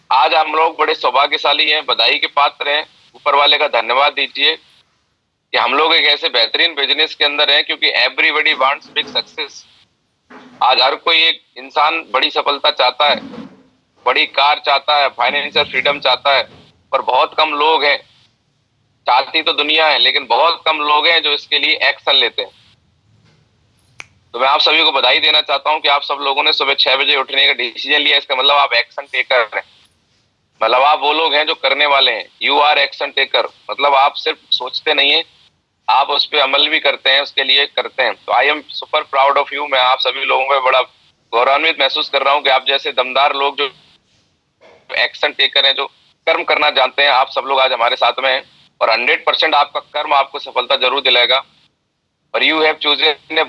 आज हम लोग बड़े सौभाग्यशाली हैं, बधाई के पात्र हैं। ऊपर वाले का धन्यवाद दीजिए कि हम लोग एक ऐसे बेहतरीन बिजनेस के अंदर हैं, क्योंकि एवरीबॉडी वांट्स बिग सक्सेस। आज हर कोई एक इंसान बड़ी सफलता चाहता है, बड़ी कार चाहता है, फाइनेंशियल फ्रीडम चाहता है, पर बहुत कम लोग हैं। चाहती तो दुनिया है, लेकिन बहुत कम लोग हैं जो इसके लिए एक्शन लेते हैं। तो मैं आप सभी को बधाई देना चाहता हूं कि आप सब लोगों ने सुबह 6 बजे उठने का डिसीजन लिया। इसका मतलब आप एक्शन टेकर हैं, मतलब आप वो लोग हैं जो करने वाले हैं। यू आर एक्शन टेकर, मतलब आप सिर्फ सोचते नहीं है, आप उस पर अमल भी करते हैं, उसके लिए करते हैं। तो I am super proud of you. मैं आप सभी लोगों में बड़ा गौरवान्वित महसूस कर रहा हूँ कि आप जैसे दमदार लोग जो एक्शन टेकर हैं, जो कर्म करना जानते हैं, आप सब लोग आज हमारे साथ में हैं। और 100% आपका कर्म आपको सफलता जरूर दिलाएगा। और you have chosen a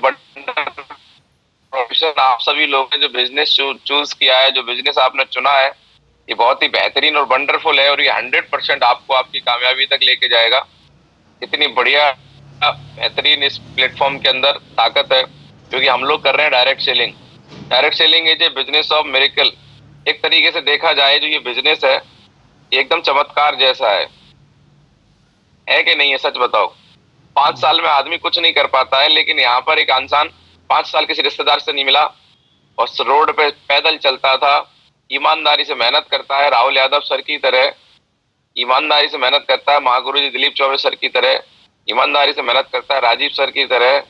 profession. आप सभी लोगों ने जो बिजनेस चूज किया है, जो बिजनेस आपने चुना है, ये बहुत ही बेहतरीन और वंडरफुल है। और ये 100% आपको आपकी कामयाबी तक लेके जाएगा। इतनी बढ़िया बेहतरीन इस प्लेटफॉर्म के अंदर ताकत है, क्योंकि हम लोग कर रहे हैं direct selling. Direct selling is a business of miracle. एक तरीके से देखा जाए जो ये बिजनेस है, ये एकदम चमत्कार जैसा है कि नहीं है? सच बताओ। 5 साल में आदमी कुछ नहीं कर पाता है, लेकिन यहाँ पर एक इंसान 5 साल किसी रिश्तेदार से नहीं मिला और रोड पे पैदल चलता था, ईमानदारी से मेहनत करता है, राहुल यादव सर की तरह ईमानदारी से मेहनत करता है, महागुरु जी दिलीप चौबे सर की तरह ईमानदारी से मेहनत करता है, राजीव सर की तरह।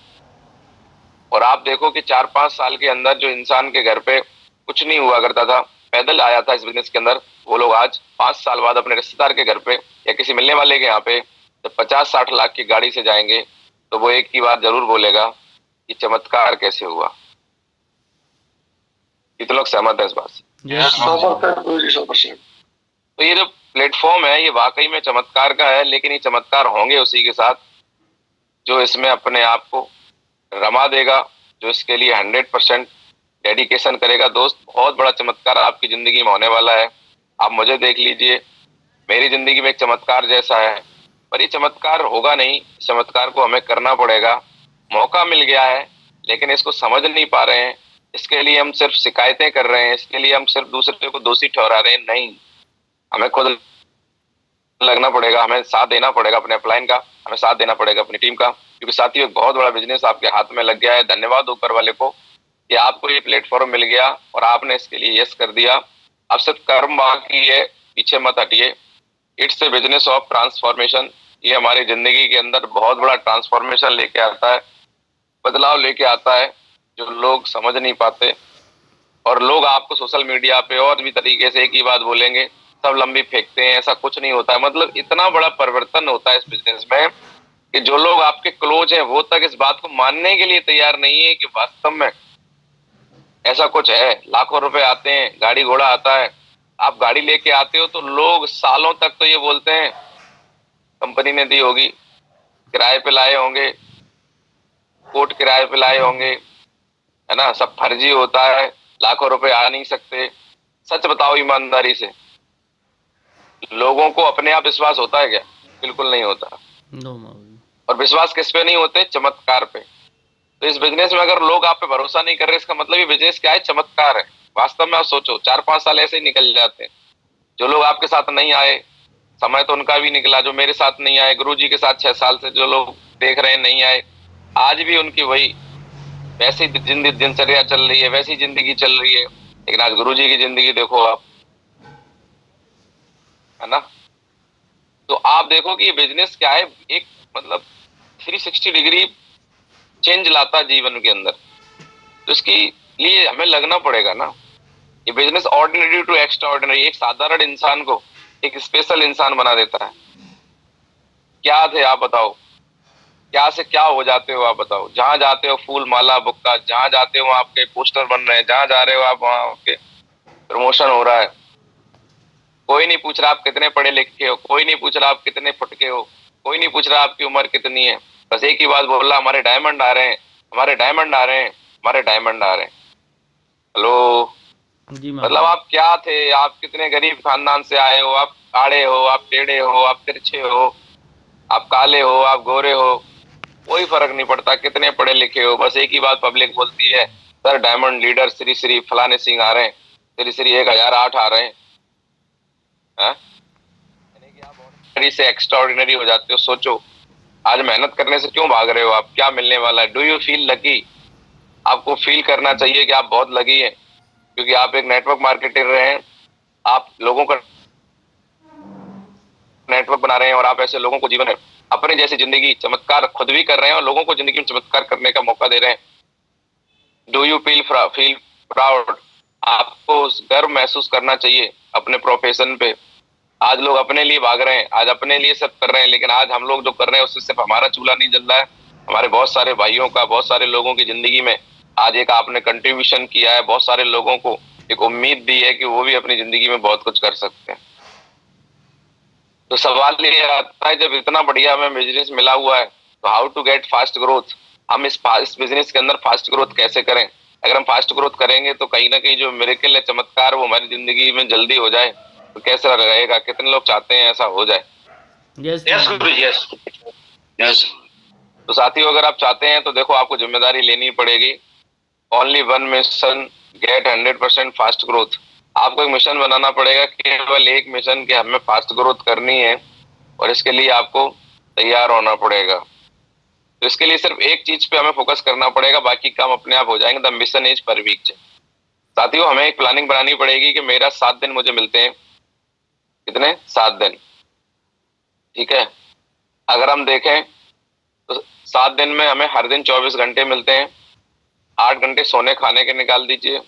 और आप देखो कि 4-5 साल के अंदर जो इंसान के घर पे कुछ नहीं हुआ करता था, पैदल आया था इस बिजनेस के अंदर, वो लोग आज 5 साल बाद अपने रिश्तेदार के घर पे या किसी मिलने वाले के यहाँ पे जब 50-60 लाख की गाड़ी से जाएंगे, तो वो एक ही बात जरूर बोलेगा कि चमत्कार कैसे हुआ। कितने लोग सहमत है इस बात से? 100%। तो ये जो प्लेटफॉर्म है, ये वाकई में चमत्कार का है, लेकिन ये चमत्कार होंगे उसी के साथ जो इसमें अपने आप को रमा देगा, जो इसके लिए 100% डेडिकेशन करेगा। दोस्त, बहुत बड़ा चमत्कार आपकी जिंदगी में होने वाला है। आप मुझे देख लीजिए, मेरी जिंदगी में एक चमत्कार जैसा है, पर ये चमत्कार होगा नहीं। चमत्कार को हमें करना पड़ेगा। मौका मिल गया है, लेकिन इसको समझ नहीं पा रहे हैं। इसके लिए हम सिर्फ शिकायतें कर रहे हैं, इसके लिए हम सिर्फ दूसरे को दोषी ठहरा रहे हैं। नहीं, हमें खुद लगना पड़ेगा, हमें साथ देना पड़ेगा अपने अपलाइन का, हमें साथ देना पड़ेगा अपनी टीम का, क्योंकि साथियों एक बहुत बड़ा बिजनेस आपके हाथ में लग गया है। धन्यवाद ऊपर वाले को कि आपको ये प्लेटफॉर्म मिल गया और आपने इसके लिए यस कर दिया। अब सिर्फ कर्म बाकी है, पीछे मत हटिए। It's a business of transformation. ये हमारी जिंदगी के अंदर बहुत बड़ा ट्रांसफॉर्मेशन लेके आता है, बदलाव लेके आता है, जो लोग समझ नहीं पाते। और लोग आपको सोशल मीडिया पे और भी तरीके से एक ही बात बोलेंगे, सब लंबी फेंकते हैं। ऐसा कुछ नहीं होता है। मतलब इतना बड़ा परिवर्तन होता है इस बिजनेस में कि जो लोग आपके क्लोज हैं वो तक इस बात को मानने के लिए तैयार नहीं है कि वास्तव में ऐसा कुछ है। लाखों रुपए आते हैं, गाड़ी घोड़ा आता है, आप गाड़ी लेके आते हो तो लोग सालों तक तो ये बोलते हैं कंपनी ने दी होगी, किराए पे लाए होंगे, कोर्ट किराए पे लाए होंगे, है ना, सब फर्जी होता है, लाखों रुपए आ नहीं सकते। सच बताओ ईमानदारी से, लोगों को अपने आप विश्वास होता है क्या? बिल्कुल नहीं होता। और विश्वास किस पे नहीं होते? चमत्कार पे। तो इस बिजनेस में अगर लोग आप पे भरोसा नहीं कर रहे, इसका मतलब ये बिजनेस क्या है? चमत्कार है। वास्तव में आप सोचो, 4-5 साल ऐसे ही निकल जाते हैं। जो लोग आपके साथ नहीं आए, समय तो उनका भी निकला। जो मेरे साथ नहीं आए, गुरु जी के साथ 6 साल से जो लोग देख रहे हैं नहीं आए, आज भी उनकी वही वैसी दिनचर्या चल रही है, वैसी जिंदगी चल रही है। लेकिन आज गुरु जी की जिंदगी देखो आप, है ना। तो आप देखो कि ये बिजनेस क्या है, एक मतलब 360 डिग्री चेंज लाता है जीवन के अंदर। तो इसके लिए हमें लगना पड़ेगा ना। ये business ordinary to extraordinary, एक साधारण इंसान को एक स्पेशल इंसान बना देता है। क्या थे आप बताओ, क्या से क्या हो जाते हो आप बताओ। जहां जाते हो फूल माला बुक्का, जहां जाते हो आपके पोस्टर बन रहे हैं, जहां जा रहे हो आप वहां आपके प्रमोशन हो रहा है। कोई नहीं पूछ रहा आप कितने पढ़े लिखे हो, कोई नहीं पूछ रहा आप कितने फुट के हो, कोई नहीं पूछ रहा आपकी उम्र कितनी है। बस एक ही बात बोल रहा, हमारे डायमंड आ रहे हैं, हमारे डायमंड आ रहे हैं, हमारे डायमंड आ रहे हैं। हेलो जी मतलब आप क्या थे, आप कितने गरीब खानदान से आए हो, आप आड़े हो, आप टेढ़े हो, आप तिरछे हो, आप काले हो, आप गोरे हो, कोई फर्क नहीं पड़ता कितने पढ़े लिखे हो। बस एक ही बात पब्लिक बोलती है, sir diamond leader Shri Shri फलाने सिंह आ रहे हैं, श्री श्री 1008 आ रहे हैं। हाँ? यानी कि आप ऑर्डिनरी से एक्स्ट्रा ऑर्डिनरी हो जाते हो। सोचो आज मेहनत करने से क्यों भाग रहे हो आप, क्या मिलने वाला है? Do you feel lucky? आपको फील करना चाहिए कि आप बहुत लकी हैं, क्योंकि आप एक नेटवर्क मार्केटर हैं। आप लोगों का नेटवर्क बना रहे हैं और आप ऐसे लोगों को जीवन अपने जैसी जिंदगी चमत्कार खुद भी कर रहे हैं और लोगों को जिंदगी में चमत्कार करने का मौका दे रहे हैं। Do you feel proud? आपको गर्व महसूस करना चाहिए अपने प्रोफेशन पे। आज लोग अपने लिए भाग रहे हैं, आज अपने लिए सब कर रहे हैं, लेकिन आज हम लोग जो कर रहे हैं उससे सिर्फ हमारा चूल्हा नहीं जल रहा है, हमारे बहुत सारे भाइयों का, बहुत सारे लोगों की जिंदगी में आज एक आपने कंट्रीब्यूशन किया है। बहुत सारे लोगों को एक उम्मीद दी है कि वो भी अपनी जिंदगी में बहुत कुछ कर सकते हैं। तो सवाल ये आता है, जब इतना बढ़िया हमें बिजनेस मिला हुआ है तो how to get fast growth? हम इस बिजनेस के अंदर फास्ट ग्रोथ कैसे करें? अगर हम फास्ट ग्रोथ करेंगे तो कहीं ना कहीं जो मिरेकल है, चमत्कार, वो हमारी जिंदगी में जल्दी हो जाए तो कैसा रहेगा? कितने लोग चाहते हैं ऐसा हो जाए? Yes yes yes. तो साथियों, अगर आप चाहते हैं तो देखो आपको जिम्मेदारी लेनी पड़ेगी। Only one mission, get 100% fast growth. आपको एक मिशन बनाना पड़ेगा, केवल एक मिशन के हमें फास्ट ग्रोथ करनी है, और इसके लिए आपको तैयार होना पड़ेगा। तो इसके लिए सिर्फ एक चीज पे हमें फोकस करना पड़ेगा, बाकी काम अपने आप हो जाएंगे। The mission is per week. साथियों, हमें एक प्लानिंग बनानी पड़ेगी कि मेरा 7 दिन मुझे मिलते हैं। कितने? 7 दिन। ठीक है। अगर हम देखें तो 7 दिन में हमें हर दिन 24 घंटे मिलते हैं। 8 घंटे सोने खाने के निकाल दीजिए,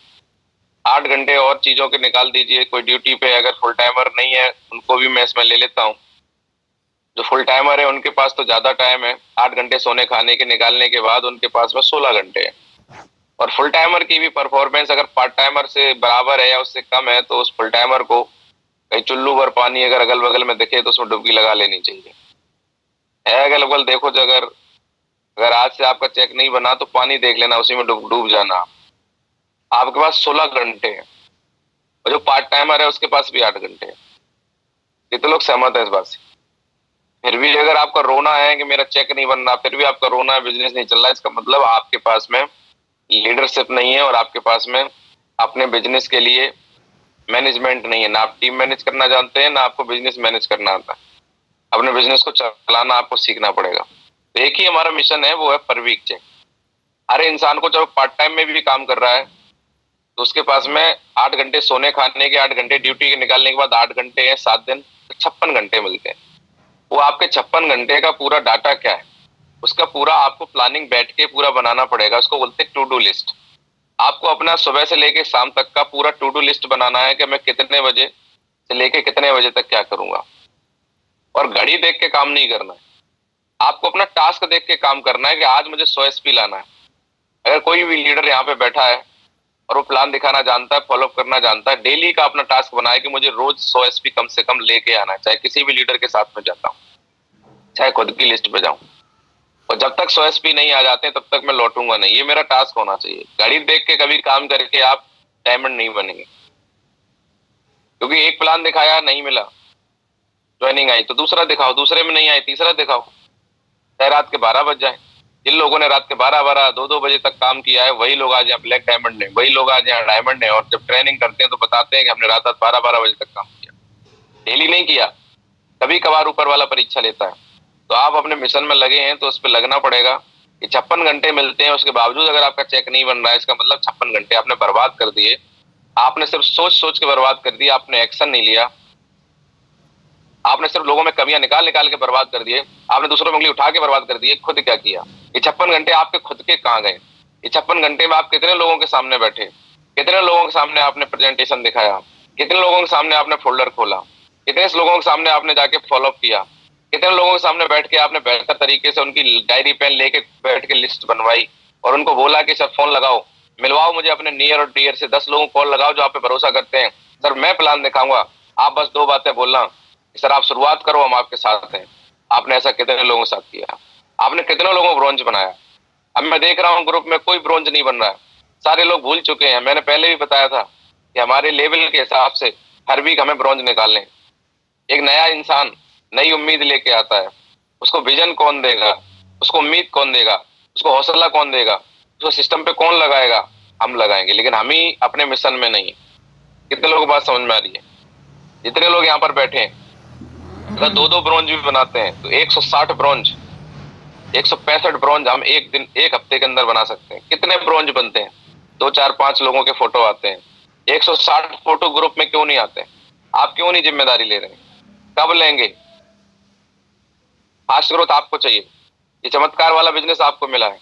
8 घंटे और चीजों के निकाल दीजिए। कोई ड्यूटी पे अगर फुल टाइमर नहीं है उनको भी मैं इसमें ले लेता हूँ। जो फुल टाइमर है उनके पास तो ज्यादा टाइम है। 8 घंटे सोने खाने के निकालने के बाद उनके पास में 16 घंटे है। और फुल टाइमर की भी परफॉर्मेंस अगर पार्ट टाइमर से बराबर है या उससे कम है तो उस फुल टाइमर को कहीं चुल्लू भर पानी अगर अगल बगल में दिखे तो उसमें डुबकी लगा लेनी चाहिए। है अगल बगल देखो, जो अगर अगर आज से आपका चेक नहीं बना तो पानी देख लेना, उसी में डूब जाना। आपके पास 16 घंटे है और जो पार्ट टाइमर है उसके पास भी 8 घंटे है। कितने लोग सहमत है इस बात से? फिर भी अगर आपका रोना है कि मेरा चेक नहीं बन रहा, फिर भी आपका रोना है बिजनेस नहीं चल रहा, इसका मतलब आपके पास में लीडरशिप नहीं है और आपके पास में अपने बिजनेस के लिए मैनेजमेंट नहीं है। ना आप टीम मैनेज करना जानते हैं, ना आपको बिजनेस मैनेज करना आता है। अपने बिजनेस को चलाना आपको सीखना पड़ेगा। तो एक ही हमारा मिशन है, वो है पर वीक चेक। हर इंसान को जब पार्ट टाइम में भी काम कर रहा है तो उसके पास में 8 घंटे सोने खाने के, 8 घंटे ड्यूटी के निकालने के बाद 8 घंटे हैं, 7 दिन तो 56 घंटे मिलते हैं। वो आपके 56 घंटे का पूरा डाटा क्या है, उसका पूरा आपको प्लानिंग बैठ के पूरा बनाना पड़ेगा। उसको बोलते हैं टू डू लिस्ट। आपको अपना सुबह से लेके शाम तक का पूरा टू डू लिस्ट बनाना है कि मैं कितने बजे से लेके कितने बजे तक क्या करूंगा। और घड़ी देख के काम नहीं करना है, आपको अपना टास्क देख के काम करना है कि आज मुझे 100 एसपी लाना है। अगर कोई भी लीडर यहाँ पे बैठा है और वो प्लान दिखाना जानता है, फॉलोअप करना जानता है, डेली का अपना टास्क बनाए कि मुझे रोज 100 एसपी कम से कम लेके आना है, चाहे किसी भी लीडर के साथ में जाता हूँ, चाहे खुद की लिस्ट पे जाऊं। और जब तक 100 एसपी नहीं आ जाते तब तक मैं लौटूंगा नहीं। ये मेरा टास्क होना चाहिए। घड़ी देख के कभी काम करके आप डायमंड नहीं बनेंगे, क्योंकि एक प्लान दिखाया नहीं मिला, ज्वाइनिंग आई तो दूसरा दिखाओ, दूसरे में नहीं आई तीसरा दिखाओ, चाहे रात के 12 बज जाए। जिन लोगों ने रात के 12 2 बजे तक काम किया है वही लोग आज यहाँ ब्लैक डायमंड है, वही लोग आज यहाँ डायमंड है। और जब ट्रेनिंग करते हैं तो बताते हैं कि हमने रात 12 बजे तक काम किया, डेली नहीं किया। कभी कभार ऊपर वाला परीक्षा लेता है। तो आप अपने मिशन में लगे हैं तो उस पर लगना पड़ेगा। कि 56 घंटे मिलते हैं, उसके बावजूद अगर आपका चेक नहीं बन रहा है, इसका मतलब 56 घंटे आपने बर्बाद कर दिए। आपने सिर्फ सोच सोच के बर्बाद कर दिया, आपने एक्शन नहीं लिया। आपने सिर्फ लोगों में कमियां निकाल निकाल के बर्बाद कर दिए, आपने दूसरों में उंगली उठा के बर्बाद कर दिए। खुद क्या किया? ये 56 घंटे आपके खुद के कहाँ गए? ये 56 घंटे में आप कितने लोगों के सामने बैठे, कितने लोगों के सामने आपने प्रेजेंटेशन दिखाया, कितने लोगों के सामने आपने फोल्डर खोला, कितने लोगों के सामने आपने जाके फॉलोअप किया, कितने लोगों के सामने बैठ के आपने बेहतर तरीके से उनकी डायरी पेन लेके बैठ के लिस्ट बनवाई और उनको बोला कि सर फोन लगाओ, मिलवाओ मुझे अपने नियर और डियर से, 10 लोगों को कॉल लगाओ जो आप पे भरोसा करते हैं। सर मैं प्लान दिखाऊंगा, आप बस 2 बातें बोलना, सर आप शुरुआत करो, हम आपके साथ हैं। आपने ऐसा कितने लोगों के साथ किया? आपने कितने लोगों को ब्रोंज बनाया? अब मैं देख रहा हूँ ग्रुप में कोई ब्रोंज नहीं बन रहा है, सारे लोग भूल चुके हैं। मैंने पहले भी बताया था कि हमारे लेवल के हिसाब से हर वीक हमें ब्रोंज निकालने। एक नया इंसान नई उम्मीद लेके आता है, उसको विजन कौन देगा, उसको उम्मीद कौन देगा, उसको हौसला कौन देगा, उसको सिस्टम पे कौन लगाएगा? हम लगाएंगे, लेकिन हम ही अपने मिशन में नहीं। कितने लोगों को बात समझ में आ रही है? जितने लोग यहाँ पर बैठे हैं, अगर 2-2 ब्रॉन्ज भी बनाते हैं तो 160 ब्रॉन्ज, 165 ब्रॉन्ज हम एक दिन, एक हफ्ते के अंदर बना सकते हैं। कितने ब्रॉन्ज बनते हैं? 2 4 5 लोगों के फोटो आते हैं। 160 फोटो ग्रुप में क्यों नहीं आते? आप क्यों नहीं जिम्मेदारी ले रहे हैं? कब लेंगे? फास्ट ग्रोथ आपको चाहिए, ये चमत्कार वाला बिजनेस आपको मिला है,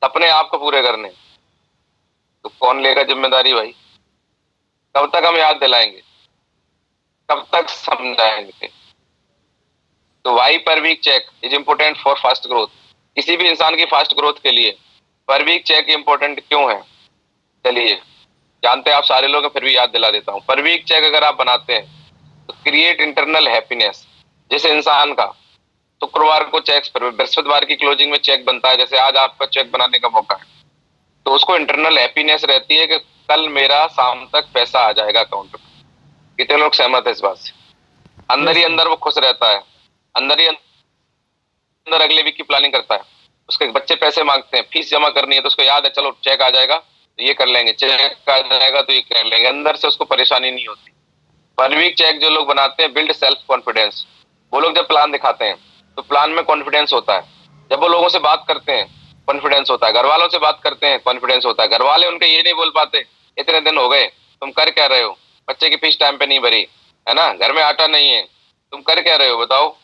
सपने आपको पूरे करने, तो कौन लेगा जिम्मेदारी भाई? कब तक हम याद दिलाएंगे, कब तक समझाएंगे? तो why per week check is important for fast growth. किसी भी इंसान की फास्ट ग्रोथ के लिए पर वीक चेक इम्पोर्टेंट क्यों है? चलिए जानते हैं आप सारे लोग, फिर भी याद दिला देता हूं। पर वीक चेक अगर आप बनाते हैं तो क्रिएट इंटरनल हैप्पीनेस। जैसे इंसान का शुक्रवार को चेक, बृहस्पतिवार की क्लोजिंग में चेक बनता है, जैसे आज आपका चेक बनाने का मौका है, तो उसको इंटरनल हैप्पीनेस रहती है कि कल मेरा शाम तक पैसा आ जाएगा अकाउंट में। कितने लोग सहमत है इस बात से? अंदर ही अंदर वो खुश रहता है, अंदर ही अंदर अगले वीक की प्लानिंग करता है। उसके बच्चे पैसे मांगते हैं, फीस जमा करनी है, तो उसको याद है चलो चेक आ जाएगा तो ये कर लेंगे, चेक आ जाएगा तो ये कर लेंगे, अंदर से उसको परेशानी नहीं होती। पर वीक चेक जो लोग बनाते हैं बिल्ड सेल्फ कॉन्फिडेंस। वो लोग जब प्लान दिखाते हैं तो प्लान में कॉन्फिडेंस होता है। जब वो लोगों से बात करते हैं कॉन्फिडेंस होता है। घर वालों से बात करते हैं कॉन्फिडेंस होता है। घर वाले उनके ये नहीं बोल पाते इतने दिन हो गए तुम कर क्या रहे हो, बच्चे की फीस टाइम पे नहीं भरी है ना, घर में आटा नहीं है, तुम कर क्या रहे हो बताओ?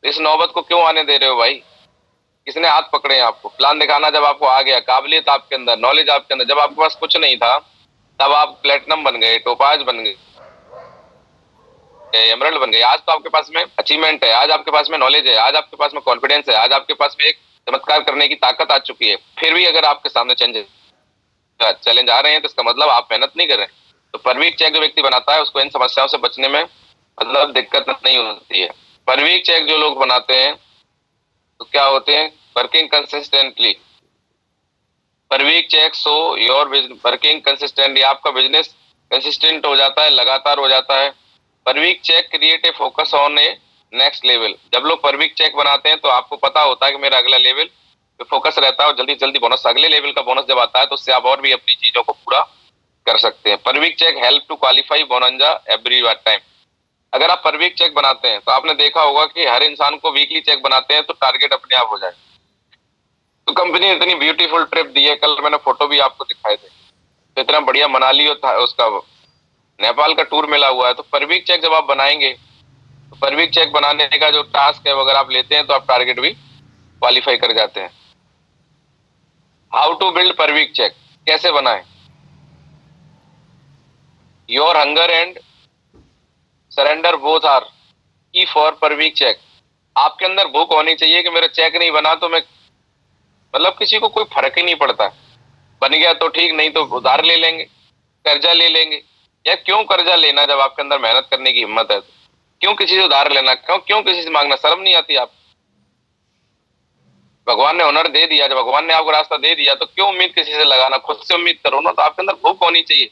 इस नौबत को क्यों आने दे रहे हो भाई? किसने हाथ पकड़े हैं आपको? प्लान दिखाना जब आपको आ गया, काबिलियत आपके अंदर, नॉलेज आपके अंदर, जब आपके पास कुछ नहीं था तब आप प्लेटिनम बन गए, टोपाज बन गए, एमरल्ड बन गए। आज तो आपके पास में अचीवमेंट है, आज आपके पास में नॉलेज है, आज आपके पास में कॉन्फिडेंस है, आज आपके पास में एक चमत्कार करने की ताकत आ चुकी है। फिर भी अगर आपके सामने चैलेंज आ रहे हैं तो इसका मतलब आप मेहनत नहीं कर रहे हैं। तो पर वीक चेक जो व्यक्ति बनाता है उसको इन समस्याओं से बचने में मतलब दिक्कत नहीं होती है। पर वीक चेक जो लोग बनाते हैं तो क्या होते हैं? Working consistently. Per week check so your working consistently, आपका बिजनेस कंसिस्टेंट हो जाता है, लगातार हो जाता है। Per week check create a focus on a next level. जब लोग पर वीक चेक बनाते हैं तो आपको पता होता है कि मेरा अगला लेवल पे फोकस रहता है, और जल्दी जल्दी बोनस, अगले लेवल का बोनस जब आता है तो उससे आप और भी अपनी चीजों को पूरा कर सकते हैं। पर week check help to qualify bonanza every time. अगर आप पर वीक चेक बनाते हैं तो आपने देखा होगा कि हर इंसान को वीकली चेक बनाते हैं तो टारगेट अपने आप हो जाए। तो कंपनी ने इतनी ब्यूटीफुल ट्रिप दी है, कल मैंने फोटो भी आपको दिखाए थे, तो इतना बढ़िया मनाली था, उसका नेपाल का टूर मिला हुआ है। तो पर वीक चेक जब आप बनाएंगे तो पर वीक चेक बनाने का जो टास्क है वो अगर आप लेते हैं तो आप टारगेट भी क्वालिफाई कर जाते हैं। How to build per week check, कैसे बनाएं? Your hunger and surrender both are key for per week check. आपके अंदर भूख होनी चाहिए कि मेरा चेक नहीं बना तो मैं, मतलब किसी को कोई फर्क ही नहीं पड़ता, बन गया तो ठीक, नहीं तो उधार ले लेंगे, कर्जा ले लेंगे। या क्यों कर्जा लेना जब आपके अंदर मेहनत करने की हिम्मत है? क्यों किसी से उधार लेना? क्यों किसी से मांगना? शर्म नहीं आती आप? भगवान ने हुनर दे दिया, जब भगवान ने आपको रास्ता दे दिया तो क्यों उम्मीद किसी से लगाना? खुद से उम्मीद करो ना। तो आपके अंदर भूख होनी चाहिए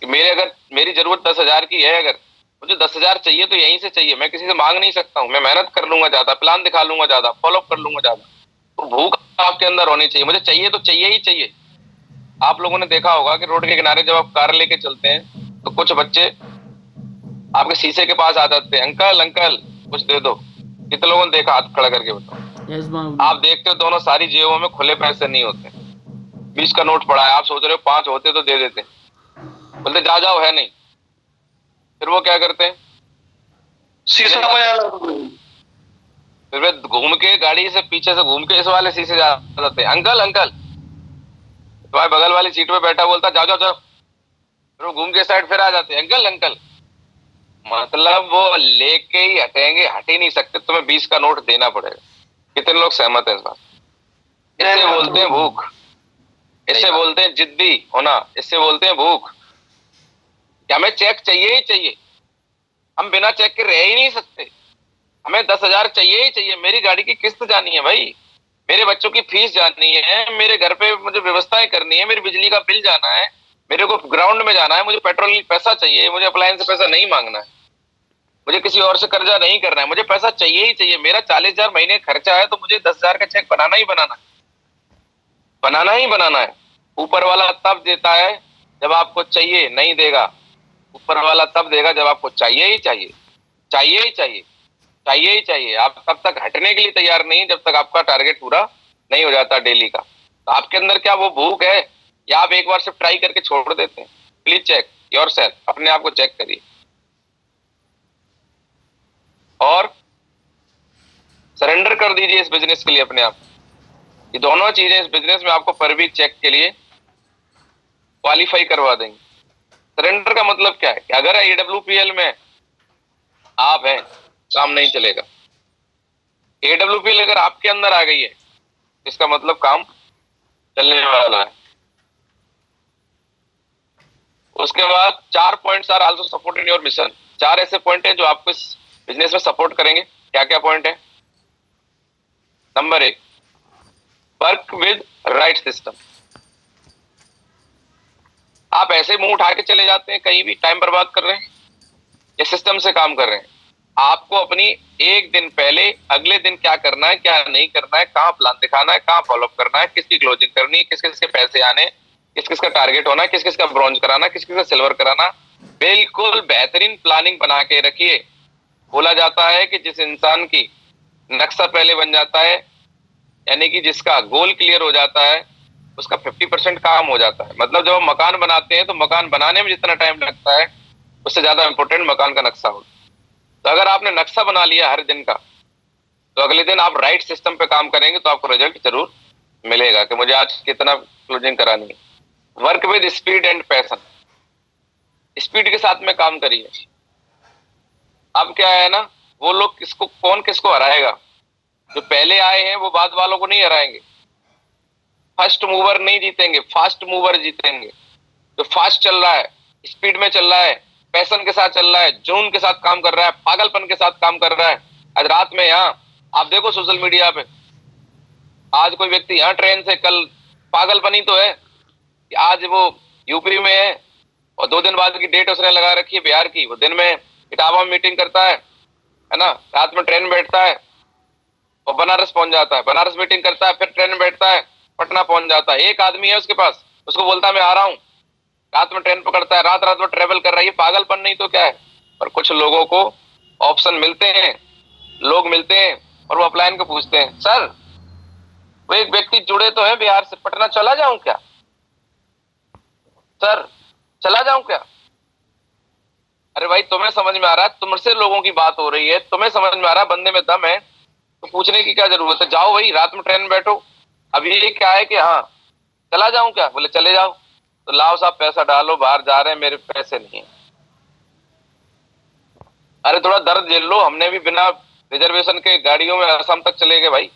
कि मेरी जरूरत 10,000 की है, अगर मुझे 10,000 चाहिए तो यहीं से चाहिए, मैं किसी से मांग नहीं सकता हूँ। मैं मेहनत कर लूंगा ज्यादा, प्लान दिखा लूंगा ज्यादा, फॉलो कर लूंगा ज्यादा। तो भूख आपके अंदर होनी चाहिए, मुझे चाहिए तो चाहिए ही चाहिए। आप लोगों ने देखा होगा कि रोड के किनारे जब आप कार लेके चलते हैं तो कुछ बच्चे आपके शीशे के पास आ जाते हैं, अंकल अंकल कुछ दे दो। कितने लोगों ने देखा? हाथ खड़ा करके बताओ। आप देखते हो दोनों सारी जेबों में खुले पैसे नहीं होते, 20 का नोट पड़ा है, आप सोच रहे हो 5 होते तो दे देते, बोलते जा जाओ है नहीं। फिर वो क्या करते हैं? शीशा फिर वे घूम के गाड़ी से पीछे से घूम के इस वाले शीशे जा जाते हैं, अंकल अंकल। तुम्हारे बगल वाली सीट पे बैठा बोलता जाओ जाओ जाओ, फिर वो घूम के साइड फिर आ जाते हैं, अंकल अंकल। मतलब वो लेके ही हटेंगे, हट ही नहीं सकते, तुम्हें 20 का नोट देना पड़ेगा। कितने लोग सहमत हैं इस बात? इससे बोलते हैं भूख, इससे बोलते हैं जिद्दी होना, इससे बोलते हैं भूख। क्या हमें चेक चाहिए ही चाहिए, हम बिना चेक के रह ही नहीं सकते। हमें 10,000 चाहिए ही चाहिए, मेरी गाड़ी की किस्त जानी है भाई, मेरे बच्चों की फीस जानी है, मेरे घर पे मुझे व्यवस्थाएं करनी है, मेरी बिजली का बिल जाना है, मेरे को ग्राउंड में जाना है, मुझे पेट्रोल पैसा चाहिए, मुझे अप्लायंस से पैसा नहीं मांगना है, मुझे किसी और से कर्जा नहीं करना है, मुझे पैसा चाहिए ही चाहिए। मेरा 40,000 महीने खर्चा है तो मुझे 10,000 का चेक बनाना ही बनाना है, बनाना ही बनाना है। ऊपर वाला तब देता है जब आपको चाहिए, नहीं देगा ऊपर वाला तब देगा जब आपको चाहिए ही चाहिए, चाहिए ही चाहिए, चाहिए ही चाहिए। आप तब तक हटने के लिए तैयार नहीं जब तक आपका टारगेट पूरा नहीं हो जाता डेली का। तो आपके अंदर क्या वो भूख है, या आप एक बार सिर्फ ट्राई करके छोड़ देते हैं? प्लीज चेक योरसेल्फ, अपने आप को चेक करिए। और सरेंडर कर दीजिए इस बिजनेस के लिए अपने आप। ये दोनों चीजें इस बिजनेस में आपको पर वीक चेक के लिए क्वालिफाई करवा देंगे। सरेंडर का मतलब क्या है कि अगर AWPL में आप हैं, काम नहीं चलेगा। AWPL अगर आपके अंदर आ गई है, इसका मतलब काम चलने वाला है। उसके बाद 4 points are also support in your mission. 4 ऐसे पॉइंट हैं जो आपको इस बिजनेस में सपोर्ट करेंगे। क्या क्या पॉइंट है? Number 1, work with right system. आप ऐसे मुंह उठा के चले जाते हैं, कहीं भी टाइम बर्बाद कर रहे हैं या सिस्टम से काम कर रहे हैं? आपको अपनी एक दिन पहले अगले दिन क्या करना है, क्या नहीं करना है, कहाँ प्लान दिखाना है, कहाँ फॉलोअप करना है, किसकी क्लोजिंग करनी है, किस किस के पैसे आने, किस किस का टारगेट होना है, किस किस का ब्रॉन्ज कराना, किस किस का सिल्वर कराना। बिल्कुल बेहतरीन प्लानिंग बना के रखिए। बोला जाता है कि जिस इंसान की नक्शा पहले बन जाता है, यानी कि जिसका गोल क्लियर हो जाता है, उसका 50% काम हो जाता है। मतलब जब हम मकान बनाते हैं तो मकान बनाने में जितना टाइम लगता है, उससे ज्यादा इंपॉर्टेंट मकान का नक्शा होता है। तो अगर आपने नक्शा बना लिया हर दिन का, तो अगले दिन आप राइट सिस्टम पे काम करेंगे तो आपको रिजल्ट जरूर मिलेगा कि मुझे आज कितना क्लोजिंग करानी है। Work with speed and passion. Speed के साथ में काम करिए। अब क्या है ना, वो लोग कौन किसको हराएगा? जो पहले आए हैं वो बाद वालों को नहीं हराएंगे। फर्स्ट मूवर नहीं जीतेंगे, फास्ट मूवर जीतेंगे। जो फास्ट चल रहा है, स्पीड में चल रहा है, पैशन के साथ चल रहा है, जुनून के साथ काम कर रहा है, पागलपन के साथ काम कर रहा है। आज रात में यहाँ आप देखो सोशल मीडिया पे, आज कोई व्यक्ति यहाँ ट्रेन से, कल पागलपनी तो है कि आज वो यूपी में है और 2 दिन बाद की डेट उसने लगा रखी है बिहार की। वो दिन में इटावा में मीटिंग करता है ना, रात में ट्रेन बैठता है और बनारस पहुंच जाता है, बनारस मीटिंग करता है, फिर ट्रेन बैठता है, पटना पहुंच जाता है। एक आदमी है उसके पास, उसको बोलता है मैं आ रहा हूँ, रात में ट्रेन पकड़ता है, रात रात में ट्रेवल कर रहा है। ये पागलपन नहीं तो क्या है? पर कुछ लोगों को ऑप्शन मिलते हैं, लोग मिलते हैं और वो अपलाइन को पूछते हैं, सर वो एक व्यक्ति जुड़े तो है बिहार से, पटना चला जाऊं क्या? सर चला जाऊं क्या? अरे भाई तुम्हें समझ में आ रहा है, तुमसे लोगों की बात हो रही है, तुम्हें समझ में आ रहा है बंदे में दम है, तो पूछने की क्या जरूरत है? जाओ भाई, रात में ट्रेन बैठो। अब ये क्या है कि हाँ चला जाऊं क्या? बोले चले जाओ। तो लाओ साहब पैसा डालो, बाहर जा रहे हैं, मेरे पैसे नहीं है। अरे थोड़ा दर्द झेल लो। हमने भी बिना रिजर्वेशन के गाड़ियों में असम तक चले गए भाई,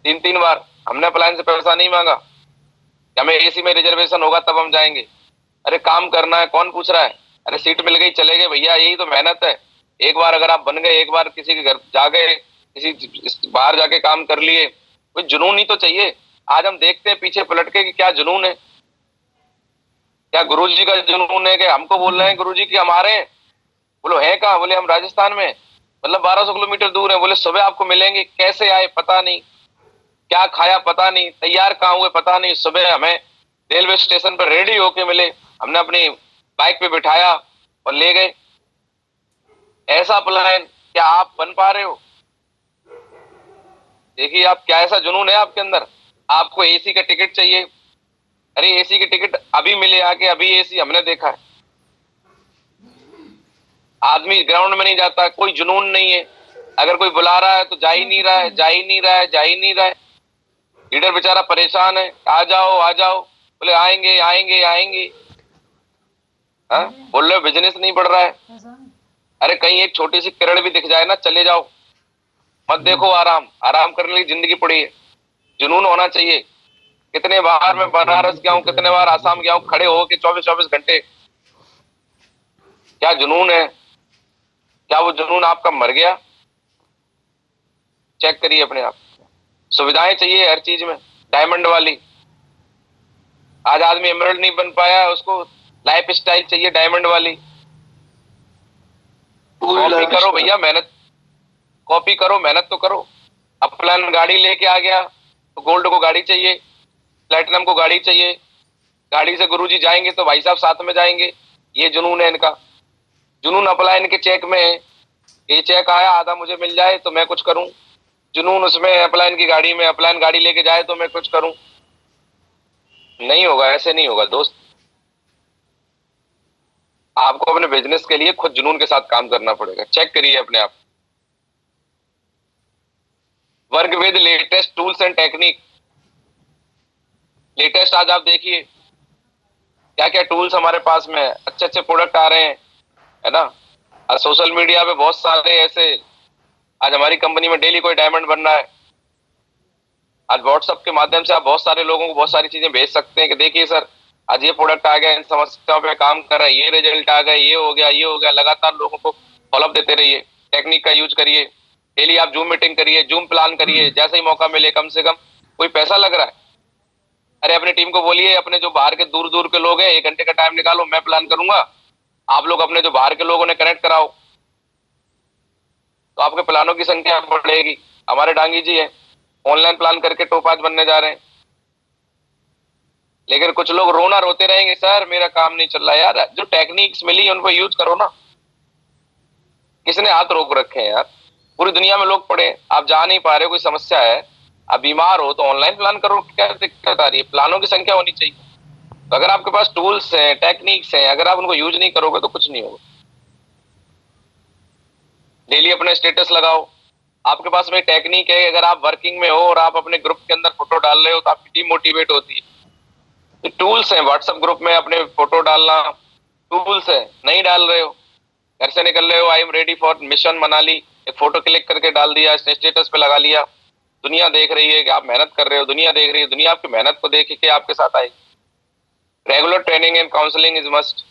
3-3 बार। हमने अप्लायंस से पैसा नहीं मांगा कि हमें AC में रिजर्वेशन होगा तब हम जाएंगे। अरे काम करना है, कौन पूछ रहा है? अरे सीट मिल गई चले गए भैया, यही तो मेहनत है। एक बार अगर आप बन गए, एक बार किसी के घर जा गए, किसी बाहर जाके काम कर लिए, कोई जुनून ही तो चाहिए। आज हम देखते हैं पीछे पलट के कि क्या जुनून है। क्या गुरुजी का जुनून है कि हमको बोल रहे हैं गुरुजी की हमारे हैं? बोलो है कहाँ? बोले हम राजस्थान में, मतलब 1200 किलोमीटर दूर है। बोले सुबह आपको मिलेंगे, कैसे आए पता नहीं, क्या खाया पता नहीं, तैयार कहाँ हुए पता नहीं। सुबह हमें रेलवे स्टेशन पर रेडी होके मिले, हमने अपनी बाइक पे बिठाया और ले गए। ऐसा प्लान क्या आप बन पा रहे हो? देखिए आप क्या ऐसा जुनून है आपके अंदर। आपको AC का टिकट चाहिए, अरे AC की टिकट अभी मिले आके, अभी AC हमने देखा है। आदमी ग्राउंड में नहीं जाता, कोई जुनून नहीं है। अगर कोई बुला रहा है तो जा ही नहीं रहा है, जा ही नहीं रहा है, जा ही नहीं रहा है। लीडर बेचारा परेशान है, आ जाओ आ जाओ। बोले आएंगे आएंगे आएंगे। हाँ बोल रहे बिजनेस नहीं बढ़ रहा है। अरे कहीं एक छोटी सी किरण भी दिख जाए ना, चले जाओ, मत देखो। आराम आराम करने की जिंदगी पड़ी है। जुनून होना चाहिए। कितने बार मैं बनारस गया हूँ, कितने बार आसाम गया हूँ, खड़े हो के 24-24 घंटे। क्या जुनून है? क्या वो जुनून आपका मर गया? चेक करिए अपने आप। सुविधाएं चाहिए हर चीज में, डायमंड वाली। आज आदमी एमरल्ड नहीं बन पाया, उसको लाइफ स्टाइल चाहिए डायमंड वाली। कॉपी करो भैया, मेहनत कॉपी करो, मेहनत तो करो। अब प्लान गाड़ी लेके आ गया तो गोल्ड को गाड़ी चाहिए, प्लेटिनम को गाड़ी चाहिए। गाड़ी से गुरुजी जाएंगे तो भाई साहब साथ में जाएंगे। ये जुनून है इनका। जुनून अपलाइन के चेक में, ये चेक आया आधा मुझे मिल जाए तो मैं कुछ करूं, जुनून उसमें अपलाइन की गाड़ी में, अपलाइन गाड़ी लेके जाए तो मैं कुछ करूं। नहीं होगा, ऐसे नहीं होगा दोस्त। आपको अपने बिजनेस के लिए खुद जुनून के साथ काम करना पड़ेगा। चेक करिए अपने आप। Work with latest tools and technique. Latest आज आप देखिए क्या क्या टूल्स हमारे पास में है, अच्छे अच्छे प्रोडक्ट आ रहे हैं, है ना। आज सोशल मीडिया पे बहुत सारे ऐसे, आज हमारी कंपनी में डेली कोई डायमंड बन रहा है। आज व्हाट्सएप के माध्यम से आप बहुत सारे लोगों को बहुत सारी चीजें भेज सकते हैं कि देखिए सर आज ये प्रोडक्ट आ गया, इन समस्याओं पे काम कर रहा है, ये रिजल्ट आ गया, ये हो गया, ये हो गया। लगातार लोगों को फॉलोअप देते रहिए, टेक्निक का यूज करिए। डेली आप जूम मीटिंग करिए, जूम प्लान करिए, जैसे ही मौका मिले। कम से कम कोई पैसा लग रहा है, अरे अपनी टीम को बोलिए, अपने जो बाहर के दूर दूर के लोग हैं 1 घंटे का टाइम निकालो, मैं प्लान करूंगा, आप लोग अपने जो बाहर के लोगों ने कनेक्ट कराओ, तो आपके प्लानों की संख्या बढ़ेगी। हमारे डांगी जी है, ऑनलाइन प्लान करके टॉप 5 बनने जा रहे हैं। लेकिन कुछ लोग रोना रोते रहेंगे, सर मेरा काम नहीं चल रहा। यार जो टेक्निक्स मिली है उनको यूज करो ना। किसने हाथ रोक रखे हैं यार? पूरी दुनिया में लोग पड़े, आप जा नहीं पा रहे हो, कोई समस्या है, आप बीमार हो तो ऑनलाइन प्लान करो, क्या दिक्कत आ रही है? प्लानों की संख्या होनी चाहिए। तो अगर आपके पास टूल्स हैं, टेक्निक्स हैं, अगर आप उनको यूज नहीं करोगे तो कुछ नहीं होगा। डेली अपने स्टेटस लगाओ। आपके पास में टेक्निक है, अगर आप वर्किंग में हो और आप अपने ग्रुप के अंदर फोटो डाल रहे हो तो आपकी टीम मोटिवेट होती है। तो टूल्स हैं, व्हाट्सएप ग्रुप में अपने फोटो डालना टूल्स है। नहीं डाल रहे हो, घर से निकल रहे हो, I am ready for mission Manali, एक फोटो क्लिक करके डाल दिया, स्टेटस पे लगा लिया। दुनिया देख रही है कि आप मेहनत कर रहे हो, दुनिया देख रही है, दुनिया आपकी मेहनत को देख के आपके साथ आएगी। Regular training and counselling is must.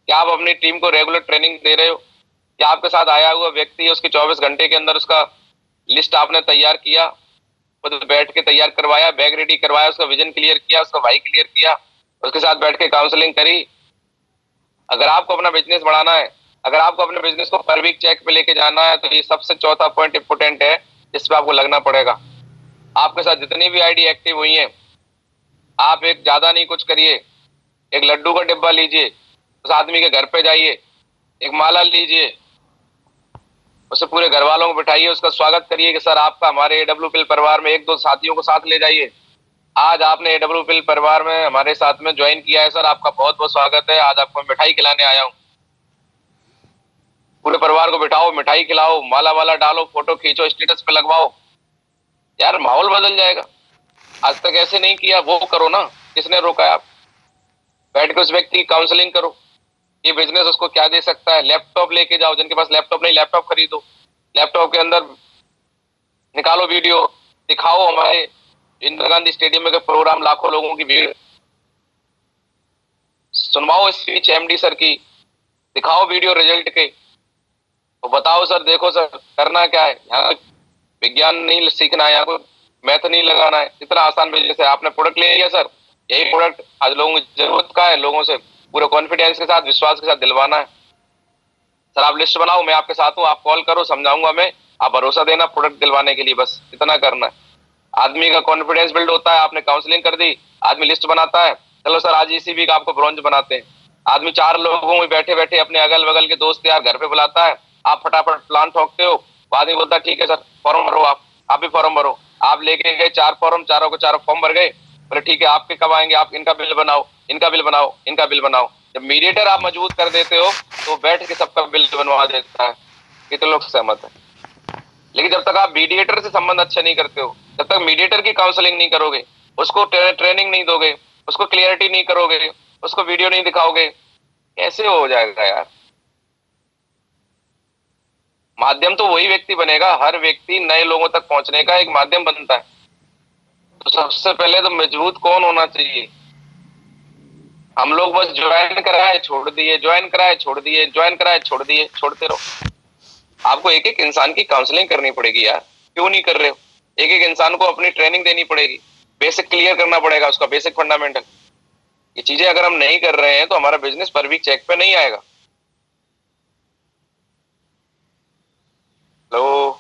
क्या आप अपनी टीम को रेगुलर ट्रेनिंग दे रहे हो? क्या आपके साथ आया हुआ व्यक्ति है, उसके 24 घंटे के अंदर उसका लिस्ट आपने तैयार किया, खुद बैठ के तैयार करवाया, बैग रेडी करवाया, उसका विजन क्लियर किया, उसका वाई क्लियर किया, उसके साथ बैठ के काउंसलिंग करी? अगर आपको अपना बिजनेस बढ़ाना है, अगर आपको अपने बिजनेस को पर वीक चेक पे लेके जाना है, तो ये सबसे चौथा पॉइंट इंपोर्टेंट है, जिस पे आपको लगना पड़ेगा। आपके साथ जितनी भी आईडी एक्टिव हुई है, आप एक ज्यादा नहीं कुछ करिए, एक लड्डू का डिब्बा लीजिए, उस आदमी के घर पे जाइए, एक माला लीजिए, उसे पूरे घर वालों को बिठाइए, उसका स्वागत करिए कि सर आपका हमारे AWPL परिवार में, 1-2 साथियों को साथ ले जाइए, आज आपने AWPL परिवार में हमारे साथ में ज्वाइन किया है, सर आपका बहुत बहुत स्वागत है, आज आपको मिठाई खिलाने आया हूँ। पूरे परिवार को बिठाओ, मिठाई खिलाओ, माला वाला डालो, फोटो खींचो, स्टेटस पे लगवाओ, यार माहौल बदल जाएगा। आज तक ऐसे नहीं किया, वो करो ना। किसने रोका है? आप बैठ के उस व्यक्ति की काउंसलिंग करो, ये बिजनेस उसको क्या दे सकता है। लैपटॉप लेके जाओ, जिनके पास लैपटॉप नहीं, लैपटॉप खरीदो, लैपटॉप के अंदर निकालो वीडियो, दिखाओ हमारे इंदिरा गांधी स्टेडियम में प्रोग्राम, लाखों लोगों की भीड़, सुनवाओ स्पीच MD सर की, दिखाओ वीडियो रिजल्ट के, तो बताओ सर देखो सर करना क्या है, यहाँ विज्ञान नहीं सीखना है, यहाँ को मैथ नहीं लगाना है, इतना आसान बिजनेस है। आपने प्रोडक्ट ले लिया सर, यही प्रोडक्ट आज लोगों की जरूरत का है, लोगों से पूरे कॉन्फिडेंस के साथ, विश्वास के साथ दिलवाना है। सर आप लिस्ट बनाओ, मैं आपके साथ हूँ, आप कॉल करो, समझाऊंगा मैं, आप भरोसा देना प्रोडक्ट दिलवाने के लिए, बस इतना करना है। आदमी का कॉन्फिडेंस बिल्ड होता है। आपने काउंसलिंग कर दी, आदमी लिस्ट बनाता है, चलो सर आज इसी वीक आपको ब्रॉन्ज बनाते हैं। आदमी 4 लोगों में बैठे बैठे अपने अगल बगल के दोस्त यार घर पे बुलाता है, आप फटाफट प्लान ठोकते हो, आदमी बोलता है ठीक है सर फॉर्म भरो, आप भी फॉर्म भरो। आप लेके गए 4 फॉर्म, चारों को 4 फॉर्म भर गए, बोले ठीक है आपके कब आएंगे, आप इनका बिल बनाओ, इनका बिल बनाओ, इनका बिल बनाओ। जब मीडिएटर आप मजबूत कर देते हो तो बैठ के सबका बिल बनवा देता है। कितने लोग सहमत है? लेकिन जब तक आप मीडिएटर से संबंध अच्छा नहीं करते हो, जब तक मीडिएटर की काउंसलिंग नहीं करोगे, उसको ट्रेनिंग नहीं दोगे, उसको क्लियरिटी नहीं करोगे, उसको वीडियो नहीं दिखाओगे, कैसे हो जाएगा यार? माध्यम तो वही व्यक्ति बनेगा, हर व्यक्ति नए लोगों तक पहुंचने का एक माध्यम बनता है। तो सबसे पहले तो मजबूत कौन होना चाहिए? हम लोग बस ज्वाइन कराए छोड़ दिए, ज्वाइन कराए छोड़ दिए, ज्वाइन कराए छोड़ दिए, छोड़ते रहो। आपको एक एक इंसान की काउंसलिंग करनी पड़ेगी यार, क्यों नहीं कर रहे हो? एक एक इंसान को अपनी ट्रेनिंग देनी पड़ेगी, बेसिक क्लियर करना पड़ेगा उसका, बेसिक फंडामेंटल। ये चीजें अगर हम नहीं कर रहे हैं तो हमारा बिजनेस पर वीक चेक पे नहीं आएगा। हेलो।